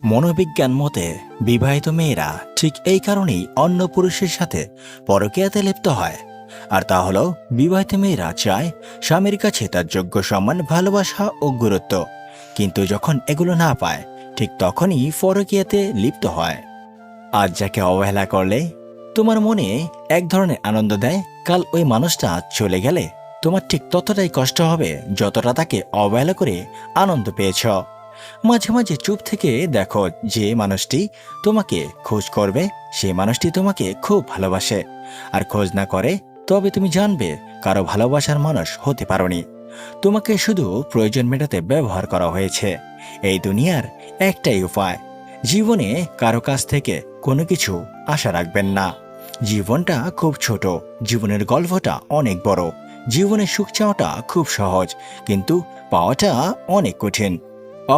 মনোবিজ্ঞান মতে বিবাহিত মেয়েরা ঠিক এই কারণেই অন্য পুরুষের সাথে পরকীয়াতে লিপ্ত হয়। আর তা হলো বিবাহিত মেয়েরা চায় স্বামীর কাছে তার যোগ্য সম্মান, ভালোবাসা ও গুরুত্ব, কিন্তু যখন এগুলো না পায় ঠিক তখনই পরকীয়াতে লিপ্ত হয়। আজ যাকে অবহেলা করলে তোমার মনে এক ধরনের আনন্দ দেয়, কাল ওই মানুষটা চলে গেলে তোমার ঠিক ততটাই কষ্ট হবে যতটা তাকে অবহেলা করে আনন্দ পেয়েছ। মাঝে মাঝে চুপ থেকে দেখো, যে মানুষটি তোমাকে খোঁজ করবে সেই মানুষটি তোমাকে খুব ভালোবাসে, আর খোঁজ না করে তবে তুমি জানবে কারো ভালোবাসার মানুষ হতে পারোনি। তোমাকে শুধু প্রয়োজন মেটাতে ব্যবহার করা হয়েছে। এই দুনিয়ার একটাই উপায়, জীবনে কারো কাছ থেকে কোনো কিছু আশা রাখবেন না। জীবনটা খুব ছোট, জীবনের গল্পটা অনেক বড়। জীবনের সুখ চাওয়াটা খুব সহজ, কিন্তু পাওয়াটা অনেক কঠিন।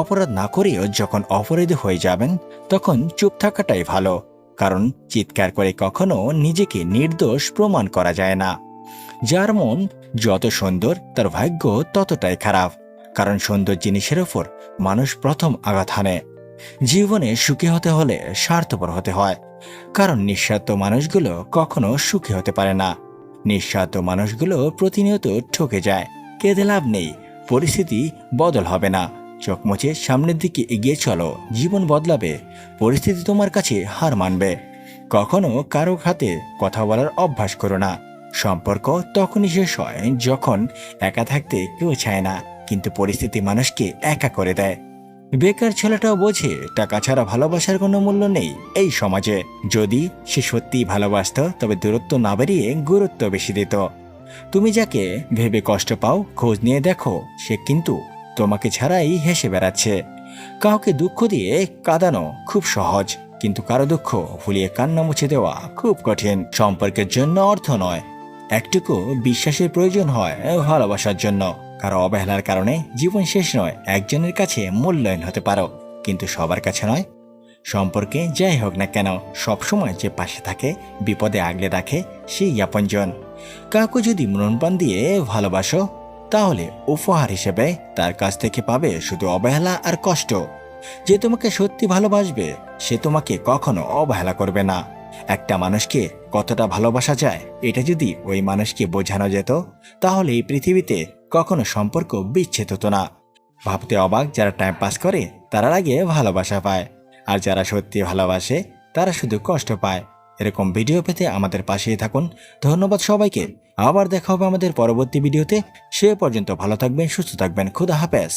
অপরাধ না করেও যখন অপরাধী হয়ে যাবেন তখন চুপ থাকাটাই ভালো, কারণ চিৎকার করে কখনো নিজেকে নির্দোষ প্রমাণ করা যায় না। যার মন যত সুন্দর তার ভাগ্য ততটাই খারাপ, কারণ সুন্দর জিনিসের ওপর মানুষ প্রথম আঘাত হানে। জীবনে সুখী হতে হলে স্বার্থপর হতে হয়, কারণ নিঃস্বার্থ মানুষগুলো কখনো সুখী হতে পারে না। নিঃস্বার্থ মানুষগুলো প্রতিনিয়ত ঠকে যায়। কেঁদে লাভ নেই, পরিস্থিতি বদল হবে না। চোখ মুছে সামনের দিকে এগিয়ে চলো, জীবন বদলাবে, পরিস্থিতি তোমার কাছে হার মানবে। কখনো কারো হাতে কথা বলার অভ্যাস করো না। সম্পর্ক তখনই শেষ হয় যখন একা থাকতে কেউ চায় না, কিন্তু পরিস্থিতি মানুষকে একা করে দেয়। বেকার ছেলেটাও বোঝে টাকা ছাড়া ভালোবাসার কোনো মূল্য নেই এই সমাজে। যদি সে সত্যিই ভালোবাসত তবে দূরত্ব না বেরিয়ে গুরুত্ব বেশি দিত। তুমি যাকে ভেবে কষ্ট পাও, খোঁজ নিয়ে দেখো সে কিন্তু তোমাকে ছাড়াই হেসে বেড়াচ্ছে। কাউকে দুঃখ দিয়ে কাঁদানো খুব সহজ, কিন্তু কারো দুঃখ ভুলিয়ে কান্না মুছে দেওয়া খুব কঠিন। সম্পর্কের জন্য অর্থ নয়, একটুকু বিশ্বাসের প্রয়োজন হয় ভালোবাসার জন্য। কারো অবহেলার কারণে জীবন শেষ নয়, একজনের কাছে মূল্যায়ন হতে পারো, কিন্তু সবার কাছে নয়। সম্পর্কে যাই হোক না কেন, সবসময় যে পাশে থাকে, বিপদে আগলে রাখে, সেই আপনজন। কাউকে যদি মনপ্রাণ দিয়ে ভালোবাসো তাহলে উপহার হিসেবে তার কাছ থেকে পাবে শুধু অবহেলা আর কষ্ট। যে তোমাকে সত্যি ভালোবাসবে সে তোমাকে কখনো অবহেলা করবে না। একটা মানুষকে কতটা ভালোবাসা যায় এটা যদি ওই মানুষকে বোঝানো যেত তাহলে এই পৃথিবীতে কখনো সম্পর্ক বিচ্ছেদ হতো না। ভাবতে অবাক, যারা টাইম পাস করে তারা আগে ভালোবাসা পায়, আর যারা সত্যি ভালোবাসে তারা শুধু কষ্ট পায়। এরকম ভিডিও পেতে আমাদের পাশেই থাকুন। ধন্যবাদ সবাইকে। আবার দেখা হবে আমাদের পরবর্তী ভিডিওতে। সে পর্যন্ত ভালো থাকবেন, সুস্থ থাকবেন। খুদা হাফেজ।